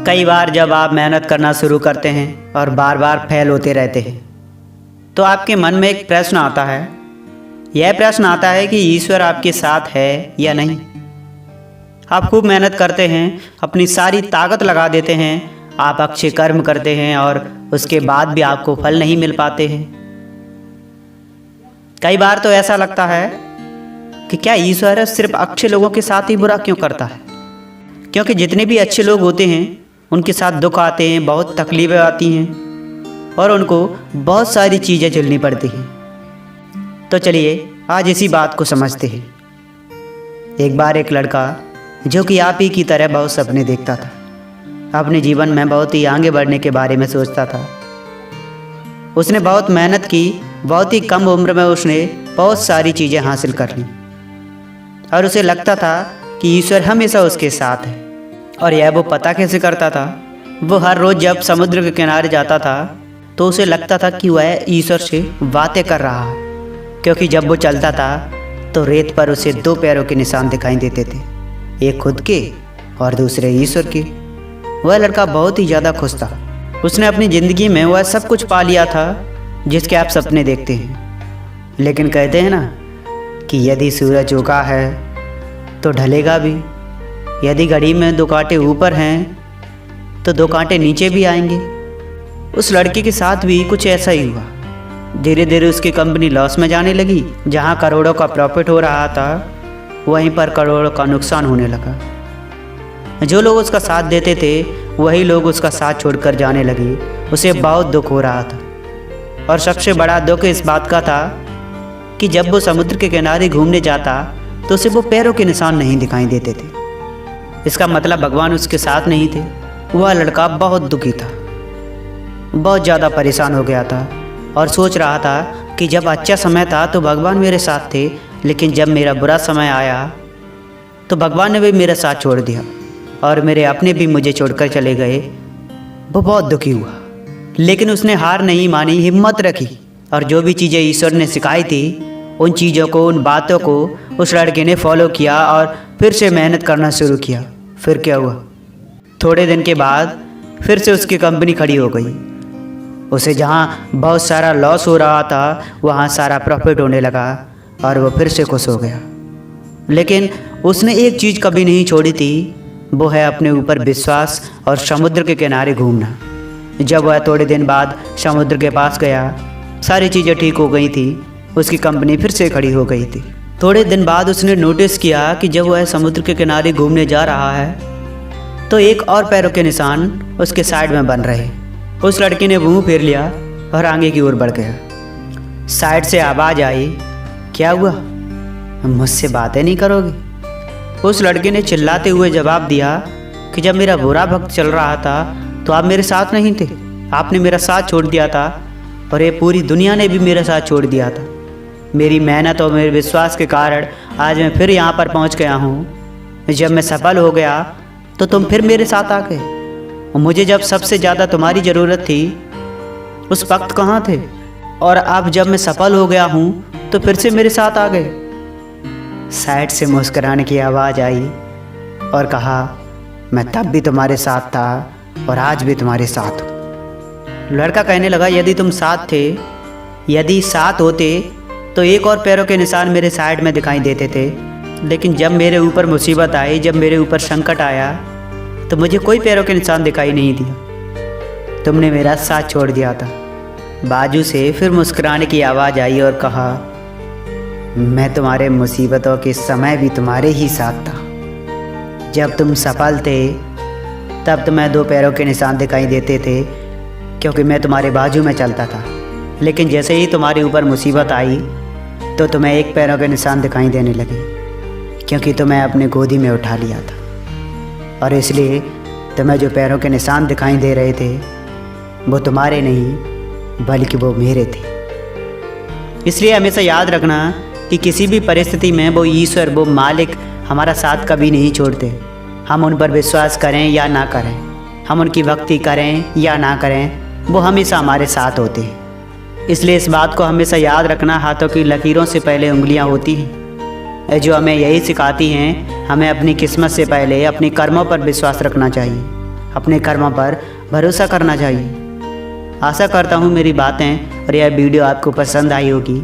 कई बार जब आप मेहनत करना शुरू करते हैं और बार बार फेल होते रहते हैं तो आपके मन में एक प्रश्न आता है। यह प्रश्न आता है कि ईश्वर आपके साथ है या नहीं। आप खूब मेहनत करते हैं, अपनी सारी ताकत लगा देते हैं, आप अच्छे कर्म करते हैं और उसके बाद भी आपको फल नहीं मिल पाते हैं। कई बार तो ऐसा लगता है कि क्या ईश्वर सिर्फ अच्छे लोगों के साथ ही बुरा क्यों करता है, क्योंकि जितने भी अच्छे लोग होते हैं उनके साथ दुख आते हैं, बहुत तकलीफ़ें आती हैं और उनको बहुत सारी चीज़ें झेलनी पड़ती हैं। तो चलिए आज इसी बात को समझते हैं। एक बार एक लड़का जो कि आप ही की तरह बहुत सपने देखता था, अपने जीवन में बहुत ही आगे बढ़ने के बारे में सोचता था। उसने बहुत मेहनत की, बहुत ही कम उम्र में उसने बहुत सारी चीज़ें हासिल कर ली और उसे लगता था कि ईश्वर हमेशा उसके साथ है। और यह वो पता कैसे करता था? वो हर रोज़ जब समुद्र के किनारे जाता था तो उसे लगता था कि वह ईश्वर से बातें कर रहा है, क्योंकि जब वो चलता था तो रेत पर उसे दो पैरों के निशान दिखाई देते थे, एक खुद के और दूसरे ईश्वर के। वह लड़का बहुत ही ज़्यादा खुश था। उसने अपनी ज़िंदगी में वह सब कुछ पा लिया था जिसके आप सपने देखते हैं। लेकिन कहते हैं ना कि यदि सूरज उगा है तो ढलेगा भी, यदि घड़ी में दो कांटे ऊपर हैं तो दो कांटे नीचे भी आएंगे। उस लड़के के साथ भी कुछ ऐसा ही हुआ। धीरे धीरे उसकी कंपनी लॉस में जाने लगी। जहां करोड़ों का प्रॉफिट हो रहा था वहीं पर करोड़ों का नुकसान होने लगा। जो लोग उसका साथ देते थे वही लोग उसका साथ छोड़कर जाने लगे। उसे बहुत दुख हो रहा था और सबसे बड़ा दुख इस बात का था कि जब वो समुद्र के किनारे घूमने जाता तो उसे वो पैरों के निशान नहीं दिखाई देते थे। इसका मतलब भगवान उसके साथ नहीं थे। वह लड़का बहुत दुखी था, बहुत ज़्यादा परेशान हो गया था और सोच रहा था कि जब अच्छा समय था तो भगवान मेरे साथ थे, लेकिन जब मेरा बुरा समय आया तो भगवान ने भी मेरा साथ छोड़ दिया और मेरे अपने भी मुझे छोड़कर चले गए। वो बहुत दुखी हुआ, लेकिन उसने हार नहीं मानी, हिम्मत रखी और जो भी चीज़ें ईश्वर ने सिखाई थी उन चीज़ों को, उन बातों को उस लड़के ने फॉलो किया और फिर से मेहनत करना शुरू किया। फिर क्या हुआ? थोड़े दिन के बाद फिर से उसकी कंपनी खड़ी हो गई। उसे जहाँ बहुत सारा लॉस हो रहा था वहाँ सारा प्रॉफिट होने लगा और वो फिर से खुश हो गया। लेकिन उसने एक चीज़ कभी नहीं छोड़ी थी, वो है अपने ऊपर विश्वास और समुद्र के किनारे घूमना। जब वह थोड़े दिन बाद समुद्र के पास गया, सारी चीज़ें ठीक हो गई थी, उसकी कंपनी फिर से खड़ी हो गई थी। थोड़े दिन बाद उसने नोटिस किया कि जब वह समुद्र के किनारे घूमने जा रहा है तो एक और पैरों के निशान उसके साइड में बन रहे। उस लड़के ने मुंह फेर लिया और आगे की ओर बढ़ गया। साइड से आवाज़ आई, क्या हुआ, मुझसे बातें नहीं करोगे? उस लड़के ने चिल्लाते हुए जवाब दिया कि जब मेरा बुरा वक्त चल रहा था तो आप मेरे साथ नहीं थे, आपने मेरा साथ छोड़ दिया था और ये पूरी दुनिया ने भी मेरा साथ छोड़ दिया था। मेरी मेहनत और मेरे विश्वास के कारण आज मैं फिर यहाँ पर पहुँच गया हूँ। जब मैं सफल हो गया तो तुम फिर मेरे साथ आ गए और मुझे जब सबसे ज़्यादा तुम्हारी ज़रूरत थी उस वक्त कहाँ थे? और अब जब मैं सफल हो गया हूँ तो फिर से मेरे साथ आ गए। साइड से मुस्कुराने की आवाज़ आई और कहा, मैं तब भी तुम्हारे साथ था और आज भी तुम्हारे साथ हूँ। लड़का कहने लगा, यदि तुम साथ थे, यदि साथ होते तो एक और पैरों के निशान मेरे साइड में दिखाई देते थे, लेकिन जब मेरे ऊपर मुसीबत आई, जब मेरे ऊपर संकट आया तो मुझे कोई पैरों के निशान दिखाई नहीं दिया। तुमने मेरा साथ छोड़ दिया था। बाजू से फिर मुस्कुराने की आवाज़ आई और कहा, मैं तुम्हारे मुसीबतों के समय भी तुम्हारे ही साथ था। जब तुम सफल थे तब तुम्हें दो पैरों के निशान दिखाई देते थे क्योंकि मैं तुम्हारे बाजू में चलता था, लेकिन जैसे ही तुम्हारे ऊपर मुसीबत आई तो तुम्हें एक पैरों के निशान दिखाई देने लगे क्योंकि तुम्हें अपने गोदी में उठा लिया था और इसलिए तुम्हें जो पैरों के निशान दिखाई दे रहे थे वो तुम्हारे नहीं बल्कि वो मेरे थे। इसलिए हमेशा याद रखना कि किसी भी परिस्थिति में वो ईश्वर, वो मालिक हमारा साथ कभी नहीं छोड़ते। हम उन पर विश्वास करें या ना करें, हम उनकी भक्ति करें या ना करें, वो हमेशा हमारे साथ होते हैं। इसलिए इस बात को हमेशा याद रखना, हाथों की लकीरों से पहले उंगलियां होती हैं, जो हमें यही सिखाती हैं हमें अपनी किस्मत से पहले अपने कर्मों पर विश्वास रखना चाहिए। अपने कर्मों पर भरोसा करना चाहिए। आशा करता हूँ मेरी बातें और यह वीडियो आपको पसंद आई होगी।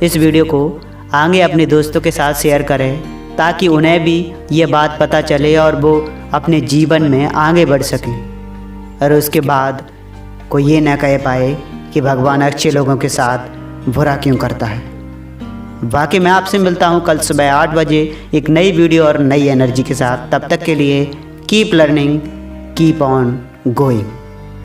इस वीडियो को आगे अपने दोस्तों के साथ शेयर करें ताकि उन्हें भी ये बात पता चले और वो अपने जीवन में आगे बढ़ सकें और उसके बाद कोई ये न कह पाए कि भगवान अच्छे लोगों के साथ बुरा क्यों करता है। बाकी मैं आपसे मिलता हूँ कल सुबह 8 बजे एक नई वीडियो और नई एनर्जी के साथ। तब तक के लिए keep learning, keep on going.